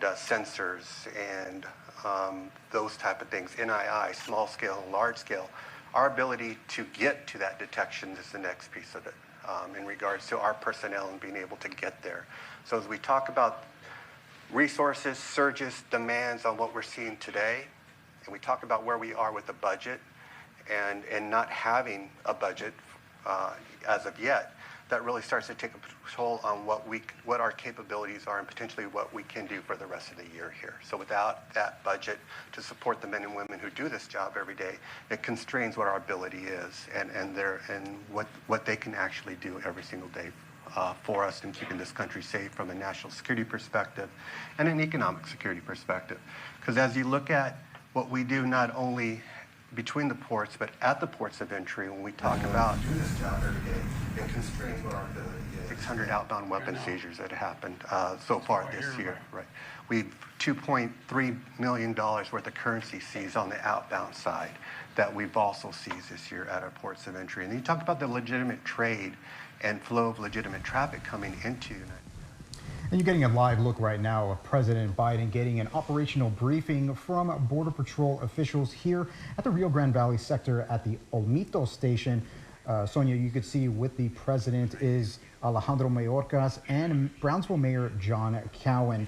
sensors and those type of things, NII, small scale and large scale, our ability to get to that detection is the next piece of it in regards to our personnel and being able to get there. So as we talk about resources, surges, demands on what we're seeing today, and we talk about where we are with the budget and not having a budget as of yet, that really starts to take a toll on what our capabilities are and potentially what we can do for the rest of the year here. So without that budget to support the men and women who do this job every day, it constrains what our ability is and what they can actually do every single day for us in keeping this country safe from a national security perspective and an economic security perspective. Because as you look at what we do not only between the ports, but at the ports of entry, when we talk about do this job every day, it constrains what our ability is. 600 outbound weapon seizures that happened so far this year. Right. We've $2.3 million worth of currency seized on the outbound side that we've also seized this year at our ports of entry. And then you talk about the legitimate trade and flow of legitimate traffic coming into United. And you're getting a live look right now of President Biden getting an operational briefing from Border Patrol officials here at the Rio Grande Valley sector at the Olmito station. Sonia, you could see with the president is Alejandro Mayorkas and Brownsville Mayor John Cowan.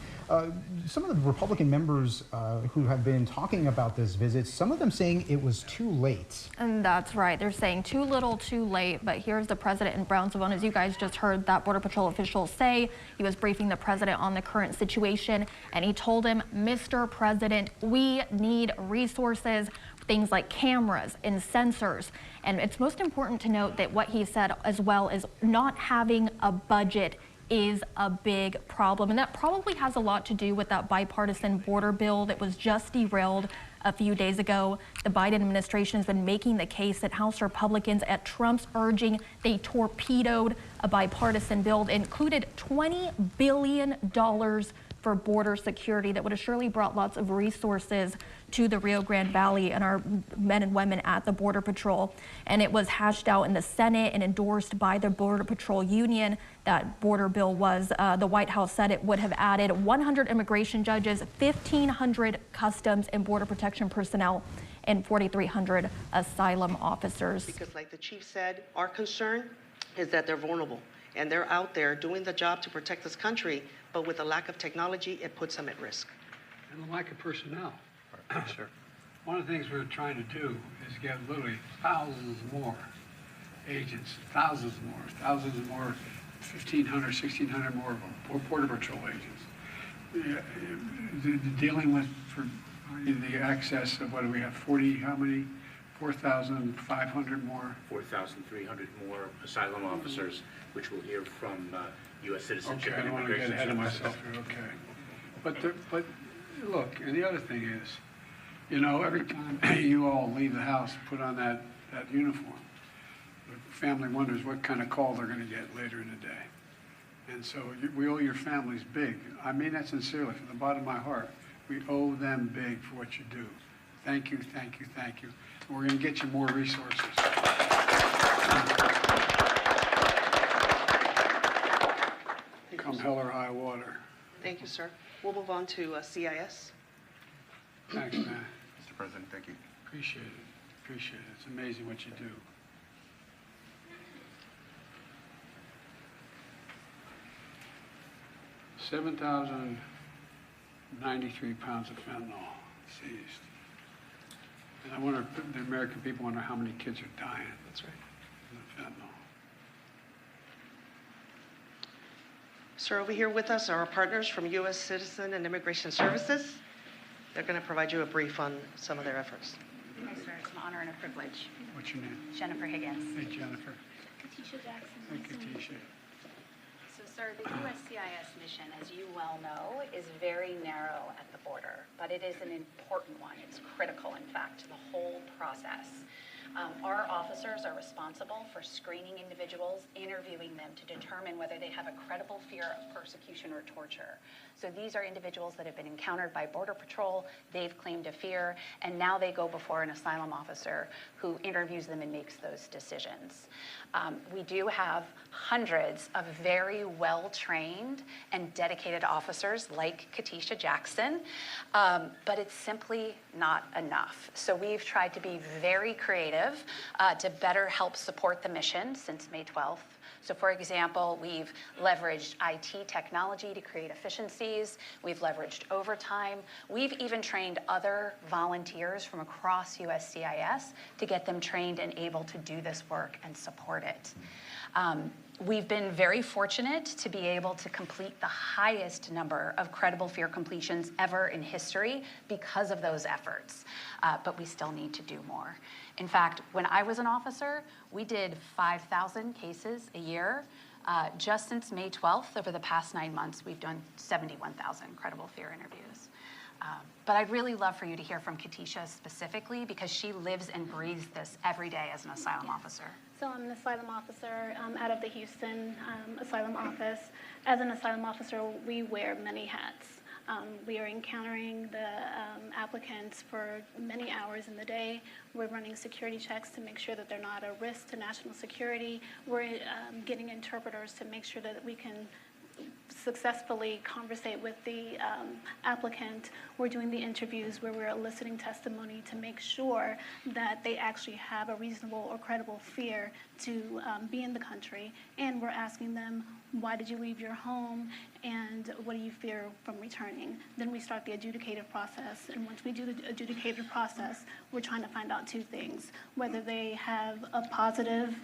Some of the Republican members who have been talking about this visit, some of them saying it was too late. And that's right. They're saying too little, too late. But here's the president in Brownsville. And as you guys just heard that Border Patrol official say, he was briefing the president on the current situation. And he told him, Mr. President, we need resources, things like cameras and sensors. And it's most important to note that what he said as well is not having a budget is a big problem. And that probably has a lot to do with that bipartisan border bill that was just derailed a few days ago. The Biden administration has been making the case that House Republicans, at Trump's urging, they torpedoed a bipartisan bill that included $20 billion for border security that would have surely brought lots of resources to the Rio Grande Valley and our men and women at the Border Patrol. And it was hashed out in the Senate and endorsed by the Border Patrol Union. That border bill was, the White House said it would have added 100 immigration judges, 1,500 customs and border protection personnel, and 4,300 asylum officers. Because like the chief said, our concern is that they're vulnerable and they're out there doing the job to protect this country, but with a lack of technology, it puts them at risk. And the lack of personnel. Right. Sure. One of the things we're trying to do is get literally thousands more agents, thousands more, 1,500, 1,600 more Border Patrol agents. Dealing with for the access of what do we have, 40, how many? 4,500 more? 4,300 more asylum officers, which we'll hear from U.S. Citizenship Okay, I and don't want to get Immigration ahead of Services. myself here, okay. But look, and the other thing is, you know, every time you all leave the house, put on that uniform, the family wonders what kind of call they're going to get later in the day. And so we owe your families big. I mean that sincerely, from the bottom of my heart. We owe them big for what you do. Thank you, thank you, thank you. And we're going to get you more resources. Come hell or high water. Thank you, sir. We'll move on to CIS. Thanks, man. Mr. President, thank you. Appreciate it. Appreciate it. It's amazing what you do. $7,093 pounds of fentanyl seized. And I wonder, the American people wonder how many kids are dying. That's right. From the fentanyl. Sir, over here with us are our partners from U.S. Citizen and Immigration Services. They're going to provide you a brief on some of their efforts. Hi, sir. It's an honor and a privilege. What's your name? Jennifer Higgins. Hey, Jennifer. Katisha Jackson. Hey, Katisha. So, sir, the USCIS mission, as you well know, is very narrow at the border, but it is an important one. It's critical, in fact, to the whole process. Our officers are responsible for screening individuals, interviewing them to determine whether they have a credible fear of persecution or torture. So these are individuals that have been encountered by Border Patrol, they've claimed a fear, and now they go before an asylum officer who interviews them and makes those decisions. We do have hundreds of very well-trained and dedicated officers like Katisha Jackson, but it's simply not enough. So we've tried to be very creative to better help support the mission since May 12th. So for example, we've leveraged IT technology to create efficiencies. We've leveraged overtime. We've even trained other volunteers from across USCIS to get them trained and able to do this work and support it. We've been very fortunate to be able to complete the highest number of credible fear completions ever in history because of those efforts, but we still need to do more. In fact, when I was an officer, we did 5,000 cases a year. Just since May 12th, over the past 9 months, we've done 71,000 credible fear interviews. But I'd really love for you to hear from Katisha specifically because she lives and breathes this every day as an asylum officer. So I'm an asylum officer out of the Houston asylum office. As an asylum officer, we wear many hats. We are encountering the applicants for many hours in the day. We're running security checks to make sure that they're not a risk to national security. We're getting interpreters to make sure that we can successfully conversate with the applicant. We're doing the interviews where we're eliciting testimony to make sure that they actually have a reasonable or credible fear to be in the country. And we're asking them, why did you leave your home and what do you fear from returning? Then we start the adjudicative process. And once we do the adjudicative process, we're trying to find out two things: whether they have a positive,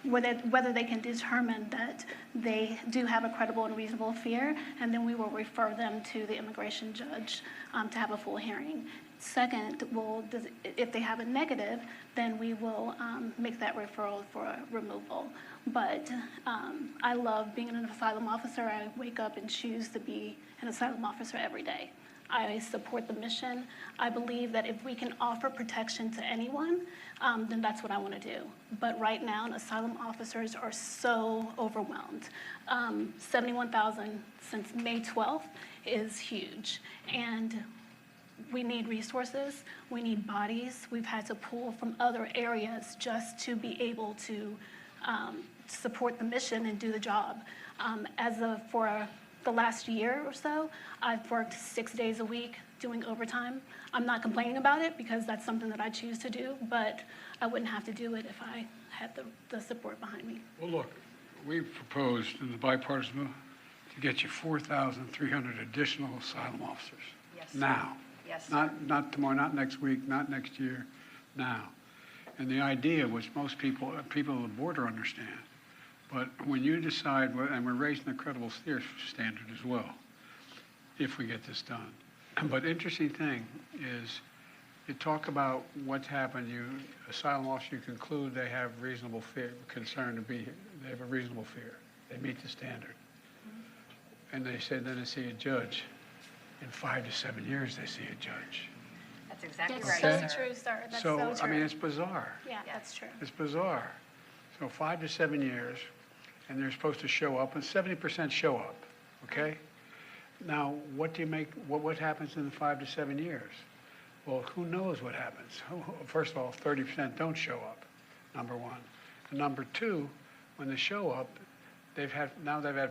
whether they can determine that they do have a credible and reasonable fear, and then we will refer them to the immigration judge to have a full hearing. Second, if they have a negative, then we will make that referral for removal. But I love being an asylum officer. I wake up and choose to be an asylum officer every day. I support the mission. I believe that if we can offer protection to anyone, then that's what I want to do. But right now, asylum officers are so overwhelmed. 71,000 since May 12th is huge. And we need resources, we need bodies. We've had to pull from other areas just to be able to support the mission and do the job. For the last year or so, I've worked 6 days a week doing overtime. I'm not complaining about it because that's something that I choose to do, but I wouldn't have to do it if I had the support behind me. Well, look, we've proposed in the bipartisan bill to get you 4,300 additional asylum officers. Yes. Now. Yes. Not tomorrow, not next week, not next year, now. And the idea, which most people at the border understand, but when you decide, and we're raising the credible fear standard as well, if we get this done. But interesting thing is, you talk about what's happened. Asylum officers, you conclude they have reasonable fear, concern to be here. They have a reasonable fear. They meet the standard. And they say then they see a judge. In 5 to 7 years, they see a judge. That's exactly That's right, so sir. true, sir. That's So, so true. I mean, it's bizarre. Yeah, that's true. It's bizarre. So 5 to 7 years, and they're supposed to show up, and 70% show up, okay? Now, what happens in the 5 to 7 years? Well, who knows what happens? First of all, 30% don't show up, number one. And number two, when they show up, they've had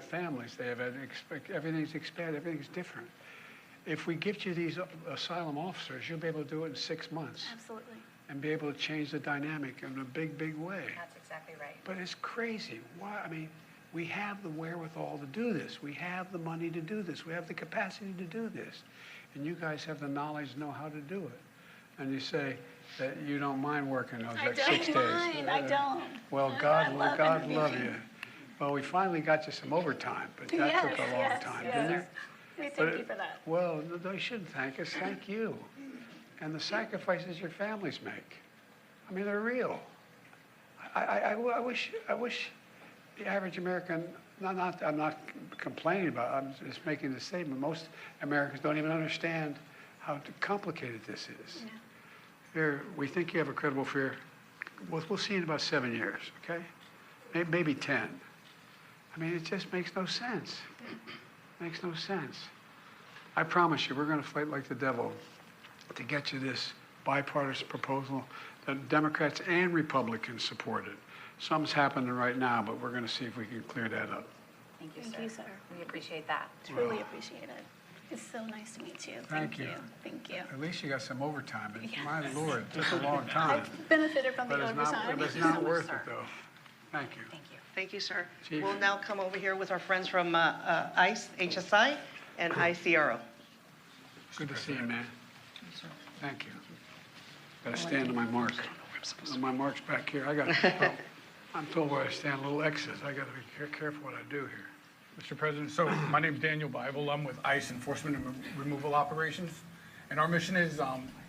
families, everything's expanded, everything's different. If we give you these asylum officers, you'll be able to do it in 6 months. Absolutely. And be able to change the dynamic in a big, big way. That's exactly right. But it's crazy. Why? I mean, we have the wherewithal to do this. We have the money to do this. We have the capacity to do this. And you guys have the knowledge to know how to do it. And you say that you don't mind working those extra 6 days. I don't. Well, God love you. Well, we finally got you some overtime, but that took a long time, didn't it? We thank you for that. Well, they shouldn't thank us. Thank you. And the sacrifices your families make. I mean, they're real. I wish the average American, I'm not complaining about it, I'm just making the statement. Most Americans don't even understand how complicated this is. Yeah. We think you have a credible fear. we'll see in about 7 years, okay? Maybe 10. I mean, it just makes no sense. Makes no sense. I promise you, we're going to fight like the devil to get you this bipartisan proposal that Democrats and Republicans supported. Something's happening right now, but we're going to see if we can clear that up. Thank you, Thank sir. you, sir. We appreciate that. Truly appreciate it. It's so nice to meet you. Thank you. Thank you. At least you got some overtime. Yes. My Lord, it took a long time. I've benefited from the But overtime. it's so not much, worth sir. it, though. Thank you. Thank you. Thank you, sir. Chief. We'll now come over here with our friends from ICE, HSI, and ICRO. Good to see you, man. Thank you. Got to stand on my mark. My mark's back here. I'm told where I stand, little X's. I got to be careful what I do here. Mr. President, so my name's Daniel Bible. I'm with ICE Enforcement and Removal Operations. And our mission is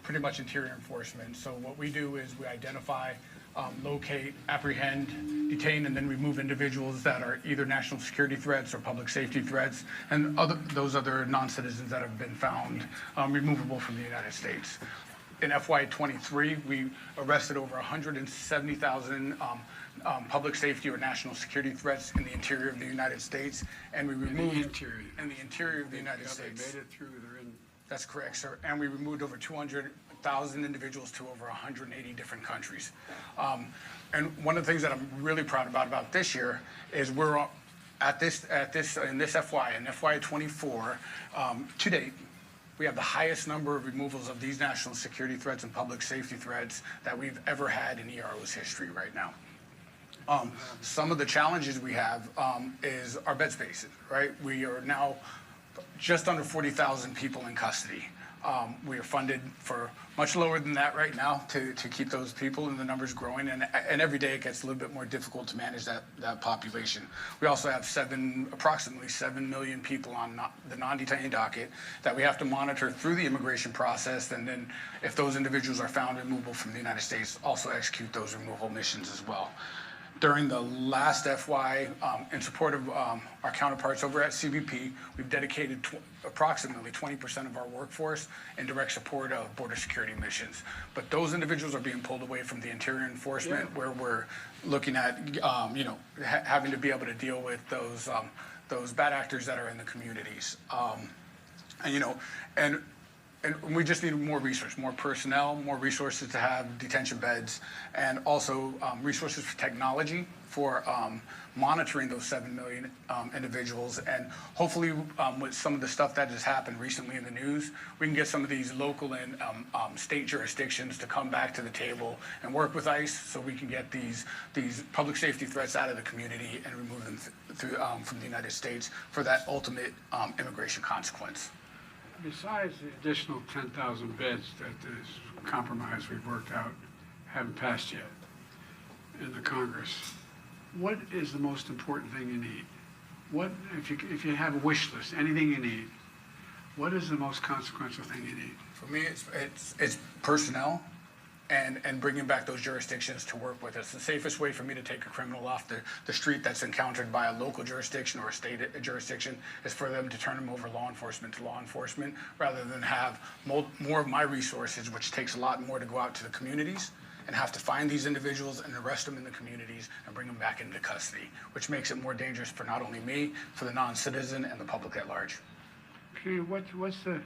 pretty much interior enforcement. So what we do is we identify, locate, apprehend, detain, and then remove individuals that are either national security threats or public safety threats, and those other non-citizens that have been found removable from the United States. In FY23, we arrested over 170,000 public safety or national security threats in the interior of the United States, and we removed in the interior of the United States. They made it through. They're in. That's correct, sir. And we removed over 200,000 individuals to over 180 different countries. And one of the things that I'm really proud about this year is we're in this FY, in FY24, to date, we have the highest number of removals of these national security threats and public safety threats that we've ever had in ERO's history right now. Some of the challenges we have is our bed spaces, right? We are now just under 40,000 people in custody. We are funded for much lower than that right now to keep those people and the numbers growing. And every day it gets a little bit more difficult to manage that population. We also have approximately 7 million people on the non-detained docket that we have to monitor through the immigration process. And then if those individuals are found removable from the United States, also execute those removal missions as well. During the last FY, in support of our counterparts over at CBP, we've dedicated approximately 20% of our workforce in direct support of border security missions. But those individuals are being pulled away from the interior enforcement, where we're looking at, having to be able to deal with those bad actors that are in the communities. And we just need more resources, more personnel, more resources to have detention beds, and also resources for technology for monitoring those 7 million individuals. And hopefully with some of the stuff that has happened recently in the news, we can get some of these local and state jurisdictions to come back to the table and work with ICE so we can get these public safety threats out of the community and remove them from the United States for that ultimate immigration consequence. Besides the additional 10,000 beds that this compromise we've worked out haven't passed yet in the Congress, what is the most important thing you need? What, if you have a wish list, anything you need, what is the most consequential thing you need? For me, it's personnel and bringing back those jurisdictions to work with us. The safest way for me to take a criminal off the street that's encountered by a local jurisdiction or a state jurisdiction is for them to turn them over to law enforcement rather than have more of my resources, which takes a lot more to go out to the communities and have to find these individuals and arrest them in the communities and bring them back into custody, which makes it more dangerous for not only me, for the non-citizen and the public at large. Okay, what's the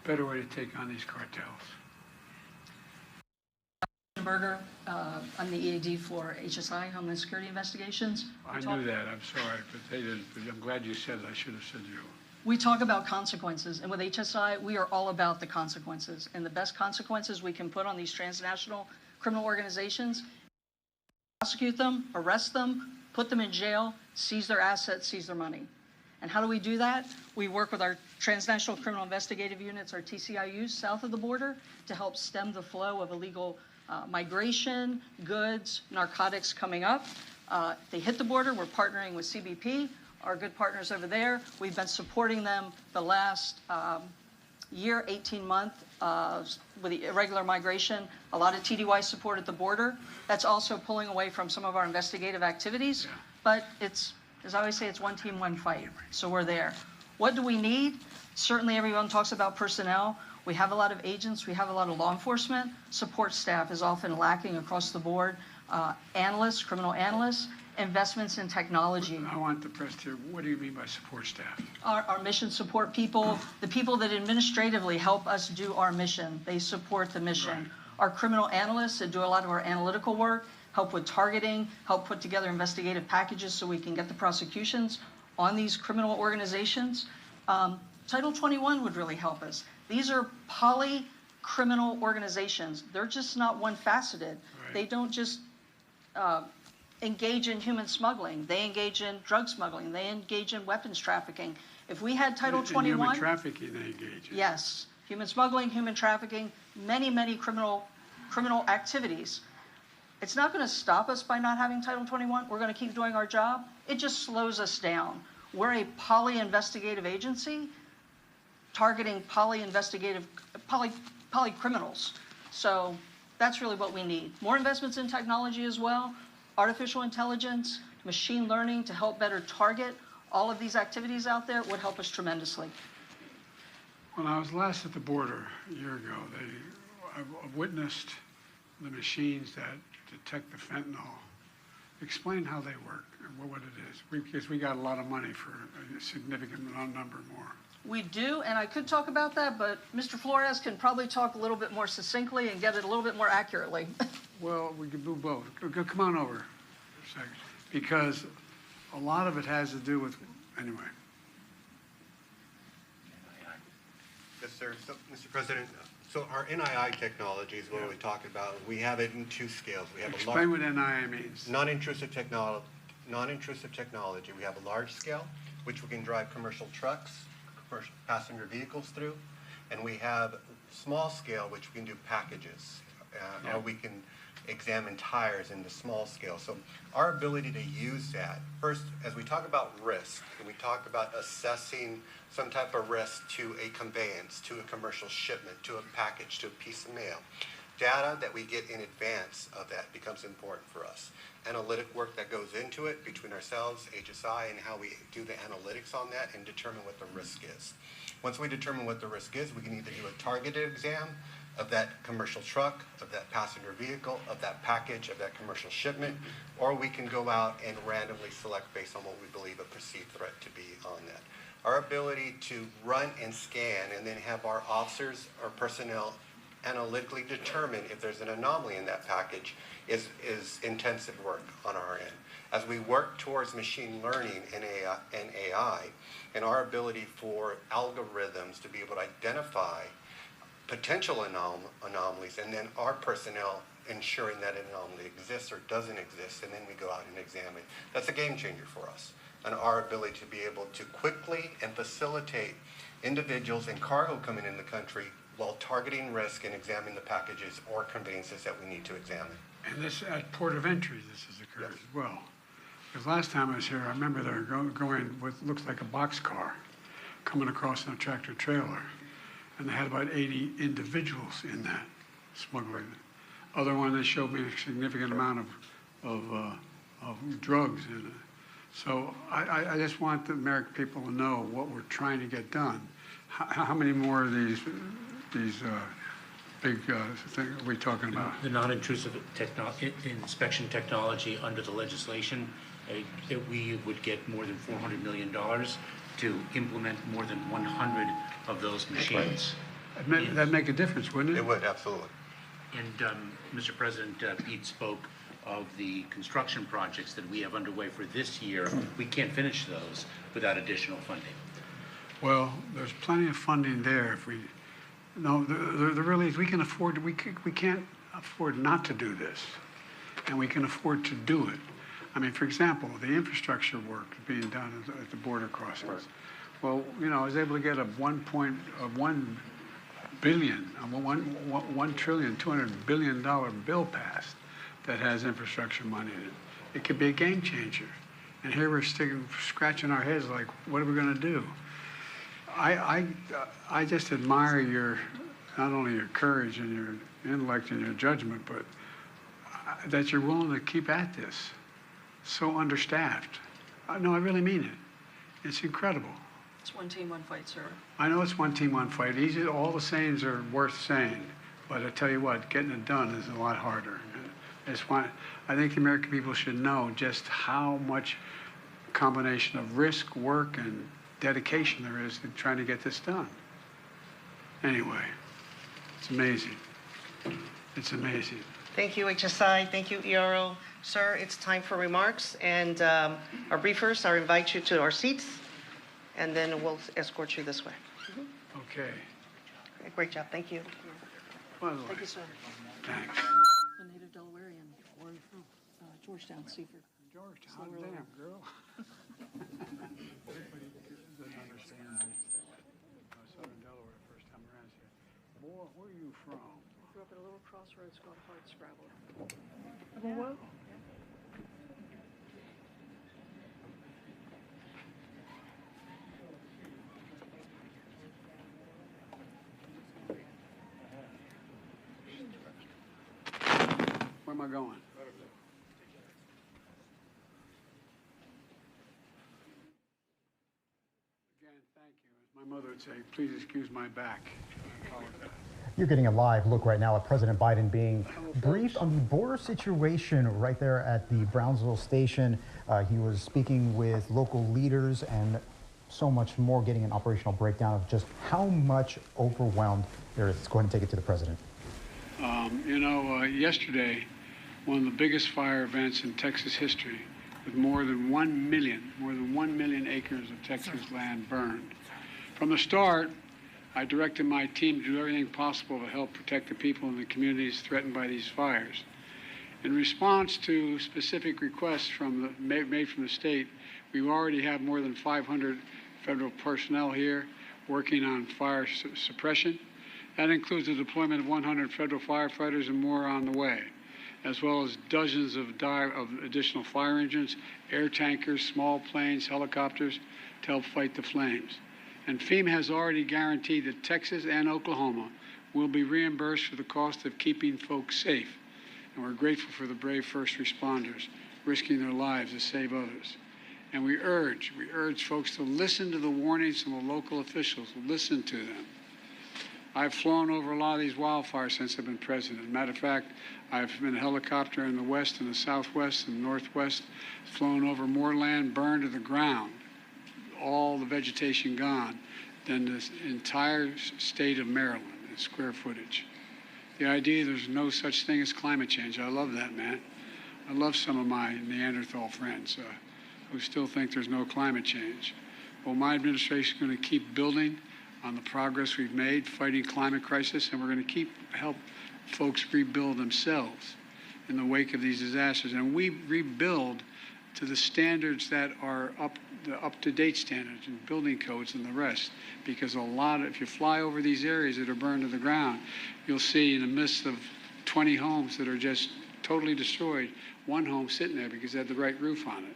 better way to take on these cartels? Berger, I'm the EAD for HSI, Homeland Security Investigations. I knew that, I'm sorry, but they didn't, but I'm glad you said it. I should have said you. We talk about consequences, and with HSI, we are all about the consequences. And the best consequences we can put on these transnational criminal organizations, prosecute them, arrest them, put them in jail, seize their assets, seize their money. And how do we do that? We work with our transnational criminal investigative units, our TCIUs, south of the border, to help stem the flow of illegal migration, goods, narcotics coming up. They hit the border. We're partnering with CBP, our good partners over there. We've been supporting them the last year, 18 months with the irregular migration, a lot of TDY support at the border. That's also pulling away from some of our investigative activities. But it's, as I always say, it's one team, one fight. So we're there. What do we need? Certainly everyone talks about personnel. We have a lot of agents. We have a lot of law enforcement. Support staff is often lacking across the board. analysts, criminal analysts, investments in technology. I want the press to hear, what do you mean by support staff? Our mission support people, the people that administratively help us do our mission, they support the mission. Right. Our criminal analysts that do a lot of our analytical work, help with targeting, help put together investigative packages so we can get the prosecutions on these criminal organizations. Title 21 would really help us. These are poly-criminal organizations. They're just not one-faceted. Right. They don't just engage in human smuggling. They engage in drug smuggling. They engage in weapons trafficking. If we had Title 21... Human trafficking they engage in. Yes. Human smuggling, human trafficking, many criminal activities. It's not going to stop us by not having Title 21. We're going to keep doing our job. It just slows us down. We're a poly-investigative agency targeting poly-criminals. So that's really what we need. More investments in technology as well, artificial intelligence, machine learning to help better target all of these activities out there would help us tremendously. When I was last at the border a year ago, I witnessed the machines that detect the fentanyl. Explain how they work and what it is, because we got a lot of money for a significant number more. We do, and I could talk about that, but Mr. Flores can probably talk a little bit more succinctly and get it a little bit more accurately. Well, we can do both. Come on over a second, because a lot of it has to do with, anyway. Yes, sir. So, Mr. President, so our NII technology is what we're talking about. We have it in two scales. We have Explain what NII means. Non-intrusive technology. We have a large scale, which we can drive commercial trucks, commercial passenger vehicles through, and we have small scale, which we can do packages, or we can examine tires in the small scale. So our ability to use that, first, as we talk about risk, and we talk about assessing some type of risk to a conveyance, to a commercial shipment, to a package, to a piece of mail, data that we get in advance of that becomes important for us. Analytic work that goes into it between ourselves, HSI, and how we do the analytics on that and determine what the risk is. Once we determine what the risk is, we can either do a targeted exam of that commercial truck, of that passenger vehicle, of that package, of that commercial shipment, or we can go out and randomly select based on what we believe a perceived threat to be on that. Our ability to run and scan and then have our officers or personnel analytically determine if there's an anomaly in that package is intensive work on our end. As we work towards machine learning and AI, and our ability for algorithms to be able to identify potential anomalies, and then our personnel ensuring that an anomaly exists or doesn't exist, and then we go out and examine. That's a game changer for us, and our ability to be able to quickly and facilitate individuals and cargo coming in the country while targeting risk and examining the packages or conveyances that we need to examine. And this at port of entry, this has occurred as well. Because last time I was here, I remember they were going with looks like a boxcar coming across in a tractor trailer. And they had about 80 individuals in that smuggling. Other one, they showed me a significant amount of drugs in it. So I just want the American people to know what we're trying to get done. How many more of these big things are we talking about? The non-intrusive inspection technology under the legislation, that we would get more than $400 million to implement more than 100 of those machines. That'd make a difference, wouldn't it? It would, absolutely. And Mr. President, Pete spoke of the construction projects that we have underway for this year. We can't finish those without additional funding. Well, there's plenty of funding there. If we, no, there really is. We can afford. We can't afford not to do this, and we can afford to do it. I mean, for example, the infrastructure work being done at the border crossings. Right. Well, you know, I was able to get a $1 trillion, $200 billion bill passed that has infrastructure money in it. It could be a game changer. And here we're scratching our heads like, what are we going to do? I just admire your, not only your courage and your intellect and your judgment, but that you're willing to keep at this. So understaffed. No, I really mean it. It's incredible. It's one team, one fight, sir. I know it's one team, one fight. All the sayings are worth saying, but I tell you what, getting it done is a lot harder. I think the American people should know just how much combination of risk, work, and dedication there is in trying to get this done. Anyway, it's amazing. It's amazing. Thank you, HSI. Thank you, ERO. Sir, it's time for remarks, and our briefers, I invite you to our seats, and then we'll escort you this way. Okay. Great job. Thank you. Thank you, sir. Thanks. A native Delawarean. Where are you from? Georgetown, Seaford. Georgetown, damn, girl. Everybody doesn't understand Southern Delaware first time around here. Boy, where are you from? I grew up at a little crossroads called Hardscrabble. Well, where am I going? Again, thank you. As my mother would say, please excuse my back. I apologize. You're getting a live look right now at President Biden being briefed on the border situation right there at the Brownsville station. He was speaking with local leaders and so much more, getting an operational breakdown of just how much overwhelmed there is. Let's go ahead and take it to the president. Yesterday, one of the biggest fire events in Texas history, with more than 1 million acres of Texas land burned. From the start, I directed my team to do everything possible to help protect the people in the communities threatened by these fires. In response to specific requests made from the state, we already have more than 500 federal personnel here working on fire suppression. That includes the deployment of 100 federal firefighters and more on the way, as well as dozens of additional fire engines, air tankers, small planes, helicopters to help fight the flames. And FEMA has already guaranteed that Texas and Oklahoma will be reimbursed for the cost of keeping folks safe. And we're grateful for the brave first responders risking their lives to save others. And we urge folks to listen to the warnings from the local officials, listen to them. I've flown over a lot of these wildfires since I've been president. Matter of fact, I've been a helicopter in the west and the southwest and northwest, flown over more land burned to the ground, all the vegetation gone, than this entire state of Maryland in square footage. The idea there's no such thing as climate change, I love that, man. I love some of my Neanderthal friends who still think there's no climate change. Well, my administration is going to keep building on the progress we've made fighting climate crisis, and we're going to help folks rebuild themselves in the wake of these disasters. And we rebuild to the standards that are the up-to-date standards and building codes and the rest. Because if you fly over these areas that are burned to the ground, you'll see in the midst of 20 homes that are just totally destroyed, one home sitting there because it had the right roof on it.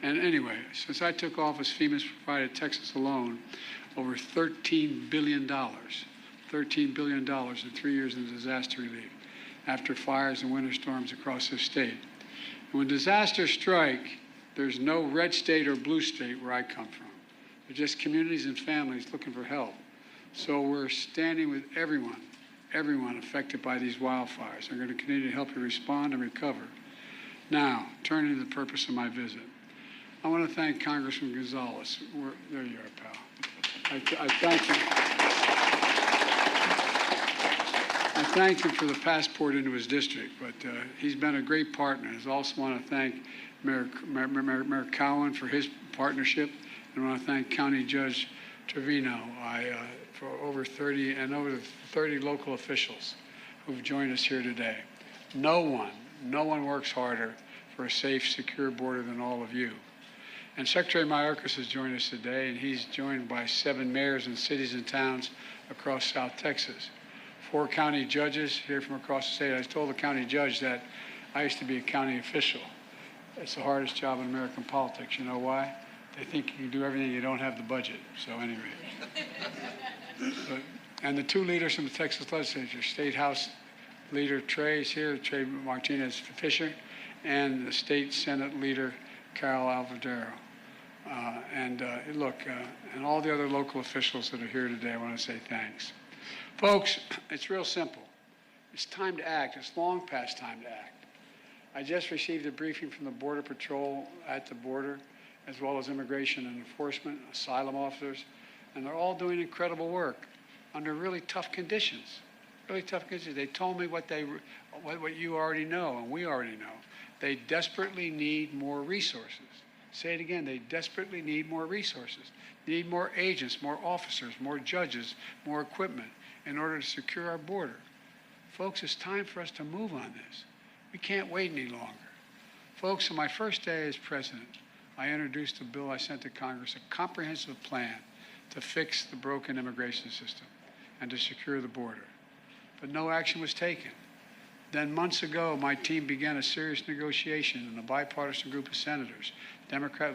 And anyway, since I took office, FEMA's provided Texas alone over $13 billion in 3 years in disaster relief after fires and winter storms across the state. And when disasters strike, there's no red state or blue state where I come from. They're just communities and families looking for help. So we're standing with everyone affected by these wildfires. We're going to continue to help you respond and recover. Now, turning to the purpose of my visit. I want to thank Congressman Gonzalez. There you are, pal. I thank him. I thank him for the passport into his district, but he's been a great partner. I also want to thank Mayor Cowan for his partnership, and I want to thank County Judge Trevino for over 30 local officials who've joined us here today. No one works harder for a safe, secure border than all of you. And Secretary Mayorkas has joined us today, and he's joined by 7 mayors and cities and towns across South Texas. 4 county judges here from across the state. I told the county judge that I used to be a county official. It's the hardest job in American politics. You know why? They think you can do everything, you don't have the budget. So anyway. And the 2 leaders from the Texas legislature, State House Leader Trey is here, Trey Martinez Fisher, and the State Senate Leader Carol Alvarado. And all the other local officials that are here today, I want to say thanks. Folks, it's real simple. It's time to act. It's long past time to act. I just received a briefing from the Border Patrol at the border, as well as Immigration and Enforcement, asylum officers, and they're all doing incredible work under really tough conditions. Really tough conditions. They told me what you already know, and we already know. They desperately need more resources. Say it again, they desperately need more resources. They need more agents, more officers, more judges, more equipment in order to secure our border. Folks, it's time for us to move on this. We can't wait any longer. Folks, on my first day as president, I introduced a bill I sent to Congress, a comprehensive plan to fix the broken immigration system and to secure the border. But no action was taken. Then months ago, my team began a serious negotiation in a bipartisan group of senators,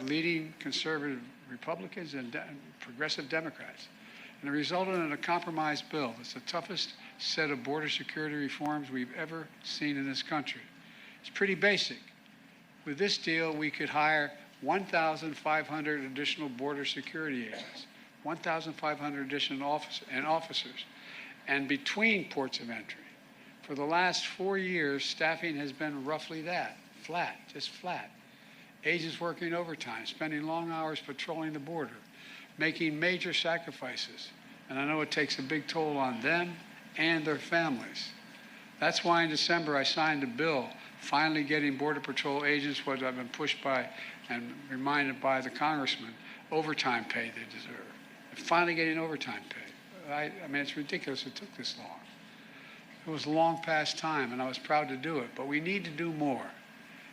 leading conservative Republicans and progressive Democrats. And it resulted in a compromise bill. It's the toughest set of border security reforms we've ever seen in this country. It's pretty basic. With this deal, we could hire 1,500 additional border security agents, 1,500 additional officers, and between ports of entry. For the last 4 years, staffing has been roughly that, flat, just flat. Agents working overtime, spending long hours patrolling the border, making major sacrifices. And I know it takes a big toll on them and their families. That's why in December I signed a bill finally getting Border Patrol agents what I've been pushed by and reminded by the congressman, overtime pay they deserve. And finally getting overtime pay. I mean, it's ridiculous it took this long. It was long past time, and I was proud to do it, but we need to do more.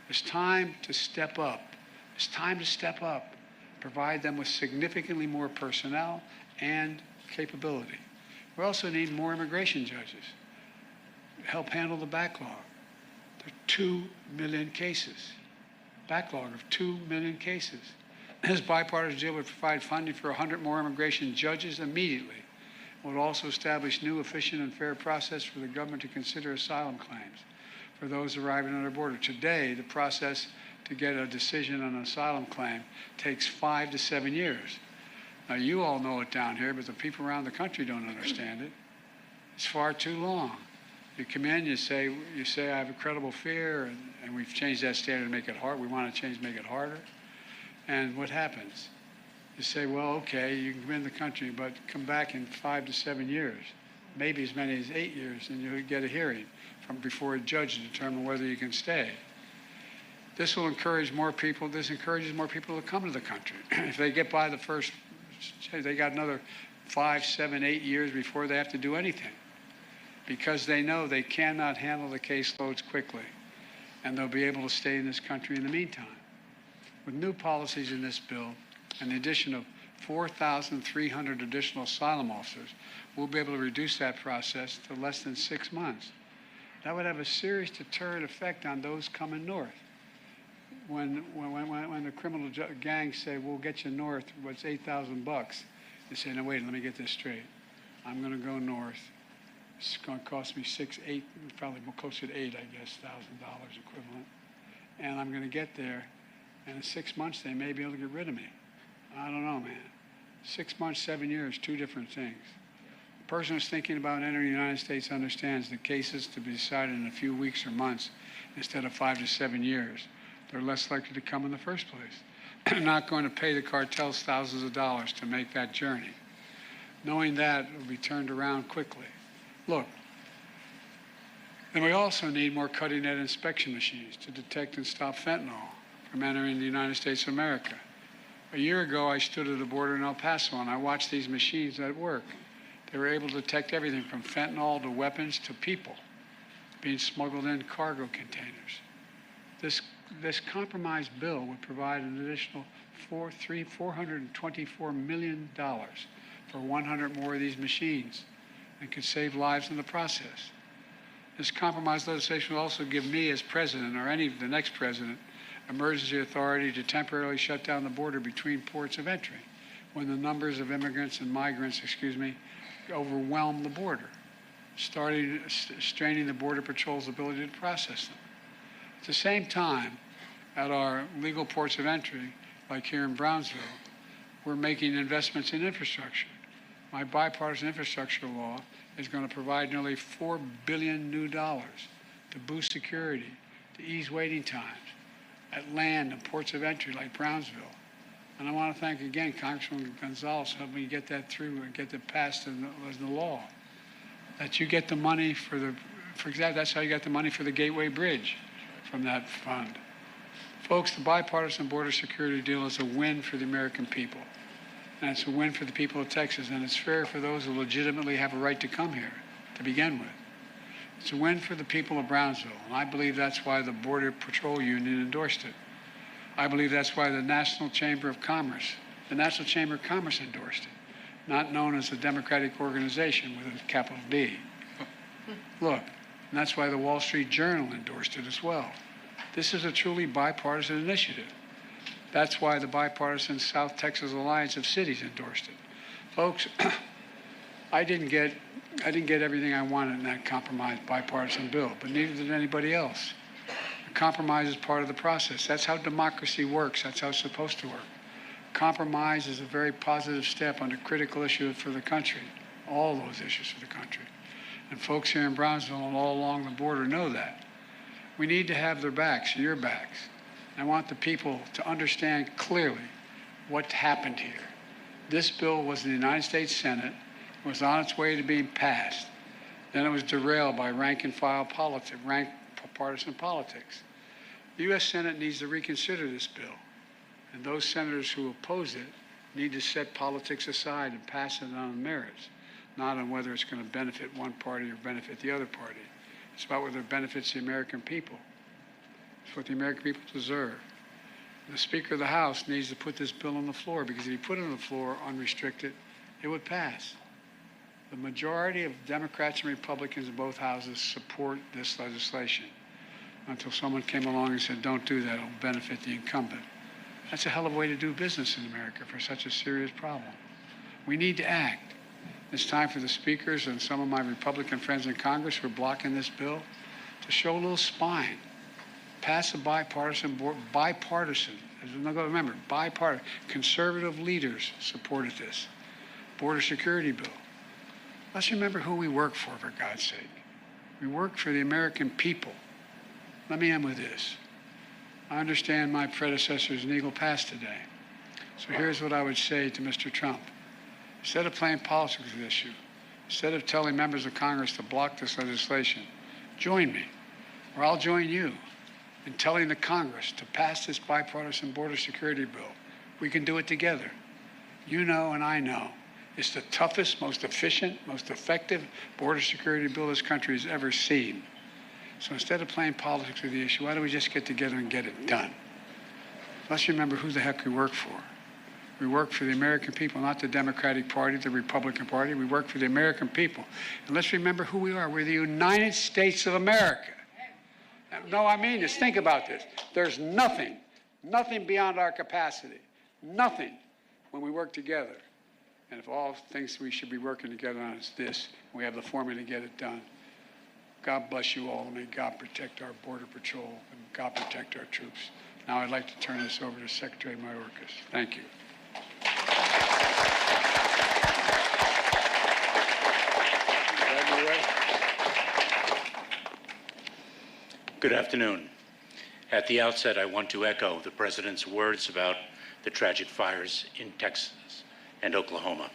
It's time to step up. It's time to step up, provide them with significantly more personnel and capability. We also need more immigration judges to help handle the backlog. There are 2 million cases, backlog of 2 million cases. This bipartisan deal would provide funding for 100 more immigration judges immediately. It would also establish new, efficient, and fair process for the government to consider asylum claims for those arriving on our border. Today, the process to get a decision on an asylum claim takes 5 to 7 years. Now, you all know it down here, but the people around the country don't understand it. It's far too long. You come in, you say I have a credible fear, and we've changed that standard to make it hard. We want to make it harder. And what happens? You say, well, okay, you can come in the country, but come back in 5 to 7 years, maybe as many as 8 years, and you'll get a hearing from before a judge to determine whether you can stay. This will encourage more people. This encourages more people to come to the country. If they get by the first, they got another 5, 7, 8 years before they have to do anything, because they know they cannot handle the caseloads quickly, and they'll be able to stay in this country in the meantime. With new policies in this bill, and the addition of 4,300 additional asylum officers, we'll be able to reduce that process to less than 6 months. That would have a serious deterrent effect on those coming north. When the criminal gangs say, we'll get you north, what's $8,000? They say, no, wait, let me get this straight. I'm going to go north. It's going to cost me probably closer to $8,000 equivalent. And I'm going to get there, and in 6 months, they may be able to get rid of me. I don't know, man. 6 months, 7 years, two different things. The person who's thinking about entering the United States understands that cases to be decided in a few weeks or months instead of 5 to 7 years. They're less likely to come in the first place. They're not going to pay the cartels thousands of dollars to make that journey. Knowing that, it will be turned around quickly. Look, and we also need more cutting-edge inspection machines to detect and stop fentanyl from entering the United States of America. A year ago, I stood at the border in El Paso, and I watched these machines at work. They were able to detect everything from fentanyl to weapons to people being smuggled in cargo containers. This compromise bill would provide an additional $424 million for 100 more of these machines and could save lives in the process. This compromise legislation will also give me as president, or the next president, emergency authority to temporarily shut down the border between ports of entry when the numbers of immigrants and migrants, overwhelm the border, straining the Border Patrol's ability to process them. At the same time, at our legal ports of entry, like here in Brownsville, we're making investments in infrastructure. My bipartisan infrastructure law is going to provide nearly $4 billion new dollars to boost security, to ease waiting times at land and ports of entry like Brownsville. And I want to thank again Congressman Gonzalez for helping me get that through and get it passed as the law. That you get the money for example, that's how you got the money for the Gateway Bridge from that fund. Folks, the bipartisan border security deal is a win for the American people. And it's a win for the people of Texas, and it's fair for those who legitimately have a right to come here to begin with. It's a win for the people of Brownsville, and I believe that's why the Border Patrol Union endorsed it. I believe that's why the National Chamber of Commerce endorsed it, not known as a Democratic organization with a capital D. Look, and that's why the Wall Street Journal endorsed it as well. This is a truly bipartisan initiative. That's why the bipartisan South Texas Alliance of Cities endorsed it. Folks, I didn't get everything I wanted in that compromise bipartisan bill, but neither did anybody else. A compromise is part of the process. That's how democracy works. That's how it's supposed to work. Compromise is a very positive step on a critical issue for the country, all those issues for the country. And folks here in Brownsville and all along the border know that. We need to have their backs, your backs. I want the people to understand clearly what happened here. This bill was in the United States Senate. It was on its way to being passed. Then it was derailed by rank-and-file politics, partisan politics. The U.S. Senate needs to reconsider this bill, and those senators who oppose it need to set politics aside and pass it on merits, not on whether it's going to benefit one party or benefit the other party. It's about whether it benefits the American people. It's what the American people deserve. The Speaker of the House needs to put this bill on the floor, because if he put it on the floor unrestricted, it would pass. The majority of Democrats and Republicans in both houses support this legislation, until someone came along and said, don't do that, it'll benefit the incumbent. That's a hell of a way to do business in America for such a serious problem. We need to act. It's time for the speakers and some of my Republican friends in Congress who are blocking this bill to show a little spine. Pass a bipartisan, remember, bipartisan, conservative leaders supported this border security bill. Let's remember who we work for God's sake. We work for the American people. Let me end with this. I understand my predecessor's an Eagle Pass today. So here's what I would say to Mr. Trump. Instead of playing politics with this issue, instead of telling members of Congress to block this legislation, join me, or I'll join you in telling the Congress to pass this bipartisan border security bill. We can do it together. You know and I know it's the toughest, most efficient, most effective border security bill this country has ever seen. So instead of playing politics with the issue, why don't we just get together and get it done? Let's remember who the heck we work for. We work for the American people, not the Democratic Party, the Republican Party. We work for the American people. And let's remember who we are. We're the United States of America. No, I mean this. Think about this. There's nothing beyond our capacity. Nothing when we work together. And if all things we should be working together on is this, we have the formula to get it done. God bless you all, and may God protect our Border Patrol, and God protect our troops. Now I'd like to turn this over to Secretary Mayorkas. Thank you. Good afternoon. At the outset, I want to echo the President's words about the tragic fires in Texas and Oklahoma.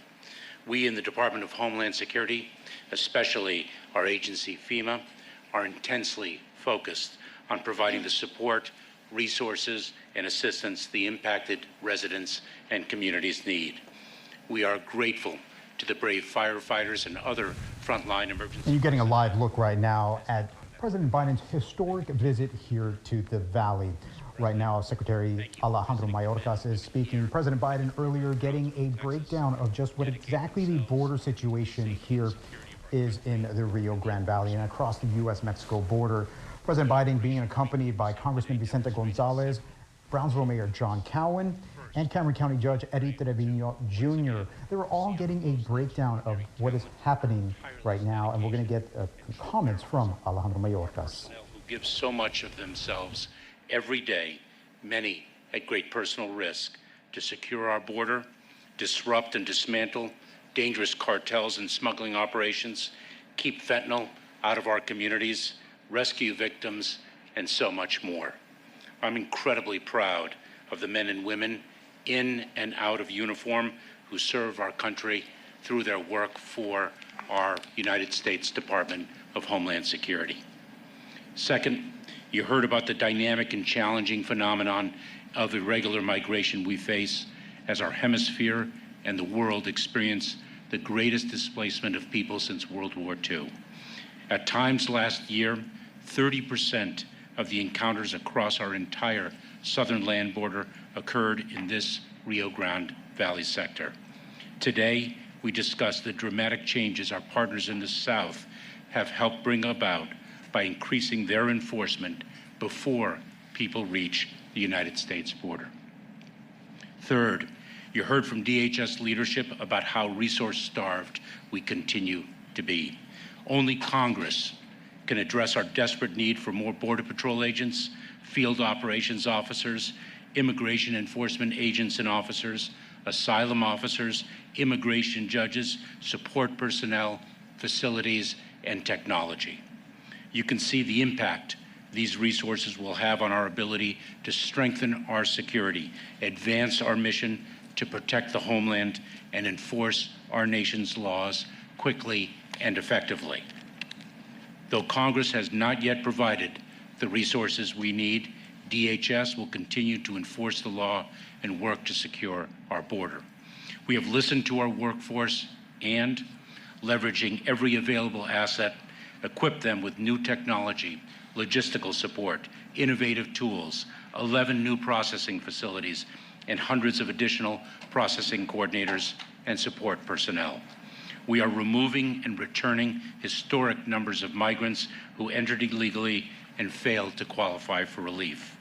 We in the Department of Homeland Security, especially our agency FEMA, are intensely focused on providing the support, resources, and assistance the impacted residents and communities need. We are grateful to the brave firefighters and other frontline emergency. And you're getting a live look right now at President Biden's historic visit here to the Valley. Right now, Secretary Alejandro Mayorkas is speaking. President Biden earlier getting a breakdown of just what exactly the border situation here is in the Rio Grande Valley and across the U.S.-Mexico border. President Biden being accompanied by Congressman Vicente Gonzalez, Brownsville Mayor John Cowan, and Cameron County Judge Eddie Trevino Jr. They were all getting a breakdown of what is happening right now, and we're going to get comments from Alejandro Mayorkas. Who give so much of themselves every day, many at great personal risk, to secure our border, disrupt and dismantle dangerous cartels and smuggling operations, keep fentanyl out of our communities, rescue victims, and so much more. I'm incredibly proud of the men and women in and out of uniform who serve our country through their work for our United States Department of Homeland Security. Second, you heard about the dynamic and challenging phenomenon of irregular migration we face as our hemisphere and the world experience the greatest displacement of people since World War II. At times last year, 30% of the encounters across our entire southern land border occurred in this Rio Grande Valley sector. Today, we discuss the dramatic changes our partners in the South have helped bring about by increasing their enforcement before people reach the United States border. Third, you heard from DHS leadership about how resource-starved we continue to be. Only Congress can address our desperate need for more Border Patrol agents, field operations officers, immigration enforcement agents and officers, asylum officers, immigration judges, support personnel, facilities, and technology. You can see the impact these resources will have on our ability to strengthen our security, advance our mission to protect the homeland, and enforce our nation's laws quickly and effectively. Though Congress has not yet provided the resources we need, DHS will continue to enforce the law and work to secure our border. We have listened to our workforce and, leveraging every available asset, equipped them with new technology, logistical support, innovative tools, 11 new processing facilities, and hundreds of additional processing coordinators and support personnel. We are removing and returning historic numbers of migrants who entered illegally and failed to qualify for relief.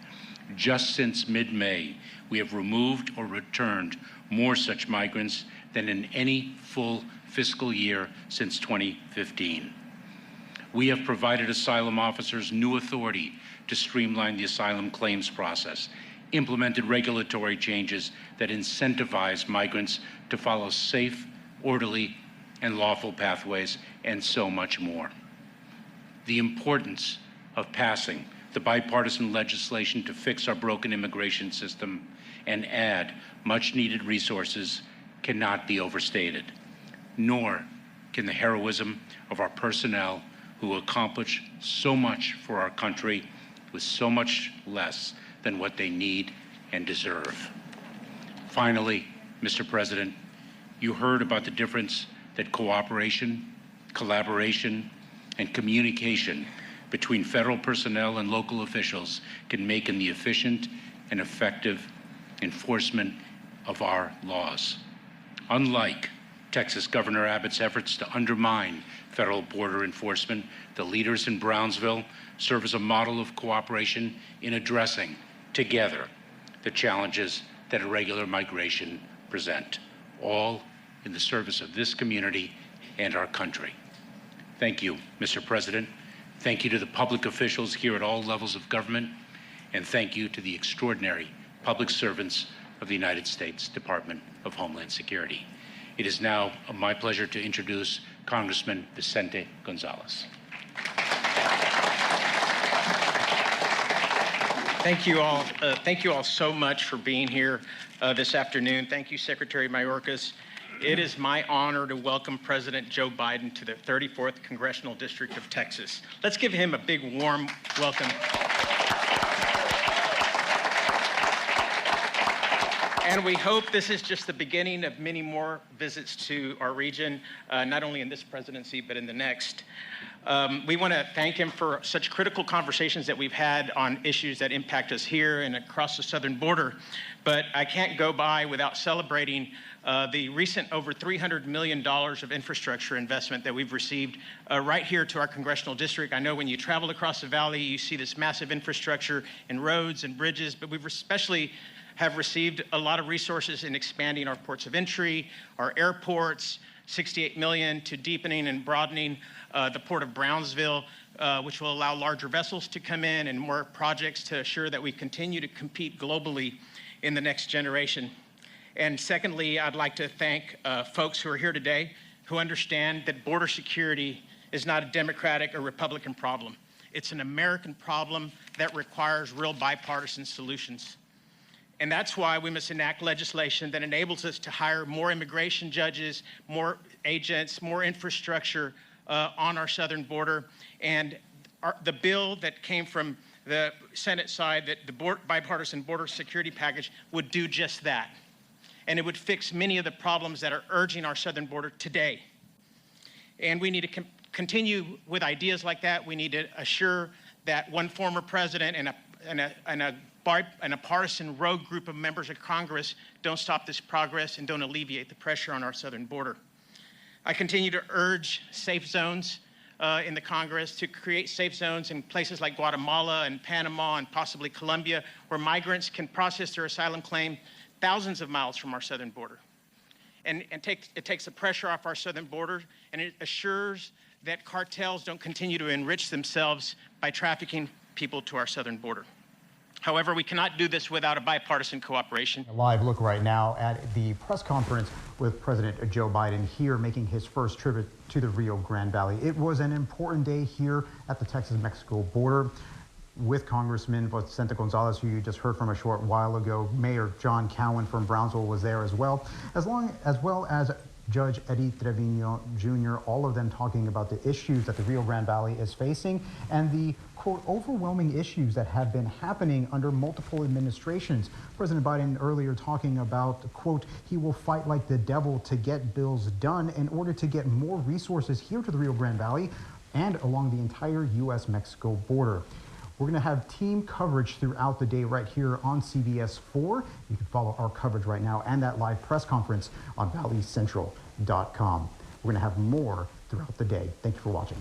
Just since mid-May, we have removed or returned more such migrants than in any full fiscal year since 2015. We have provided asylum officers new authority to streamline the asylum claims process, implemented regulatory changes that incentivize migrants to follow safe, orderly, and lawful pathways, and so much more. The importance of passing the bipartisan legislation to fix our broken immigration system and add much-needed resources cannot be overstated, nor can the heroism of our personnel who accomplish so much for our country with so much less than what they need and deserve. Finally, Mr. President, you heard about the difference that cooperation, collaboration, and communication between federal personnel and local officials can make in the efficient and effective enforcement of our laws. Unlike Texas Governor Abbott's efforts to undermine federal border enforcement, the leaders in Brownsville serve as a model of cooperation in addressing, together, the challenges that irregular migration present, all in the service of this community and our country. Thank you, Mr. President. Thank you to the public officials here at all levels of government, and thank you to the extraordinary public servants of the United States Department of Homeland Security. It is now my pleasure to introduce Congressman Vicente Gonzalez. Thank you all. Thank you all so much for being here this afternoon. Thank you, Secretary Mayorkas. It is my honor to welcome President Joe Biden to the 34th Congressional District of Texas. Let's give him a big, warm welcome. And we hope this is just the beginning of many more visits to our region, not only in this presidency, but in the next. We want to thank him for such critical conversations that we've had on issues that impact us here and across the southern border. But I can't go by without celebrating the recent over $300 million of infrastructure investment that we've received right here to our congressional district. I know when you travel across the valley, you see this massive infrastructure in roads and bridges, but we've especially have received a lot of resources in expanding our ports of entry, our airports, $68 million to deepening and broadening the Port of Brownsville, which will allow larger vessels to come in and more projects to assure that we continue to compete globally in the next generation. And secondly, I'd like to thank folks who are here today who understand that border security is not a Democratic or Republican problem. It's an American problem that requires real bipartisan solutions. And that's why we must enact legislation that enables us to hire more immigration judges, more agents, more infrastructure on our southern border. And the bill that came from the Senate side, that the bipartisan border security package, would do just that. And it would fix many of the problems that are urging our southern border today. And we need to continue with ideas like that. We need to assure that one former president and a partisan rogue group of members of Congress don't stop this progress and don't alleviate the pressure on our southern border. I continue to urge safe zones in the Congress, to create safe zones in places like Guatemala and Panama and possibly Colombia, where migrants can process their asylum claim thousands of miles from our southern border. And it takes the pressure off our southern border, and it assures that cartels don't continue to enrich themselves by trafficking people to our southern border. However, we cannot do this without a bipartisan cooperation. A live look right now at the press conference with President Joe Biden here making his first trip to the Rio Grande Valley. It was an important day here at the Texas-Mexico border with Congressman Vicente Gonzalez, who you just heard from a short while ago. Mayor John Cowan from Brownsville was there as well as Judge Eddie Trevino Jr., all of them talking about the issues that the Rio Grande Valley is facing and the, quote, overwhelming issues that have been happening under multiple administrations. President Biden earlier talking about, quote, he will fight like the devil to get bills done in order to get more resources here to the Rio Grande Valley and along the entire U.S.-Mexico border. We're going to have team coverage throughout the day right here on CBS 4. You can follow our coverage right now and that live press conference on valleycentral.com. We're going to have more throughout the day. Thank you for watching.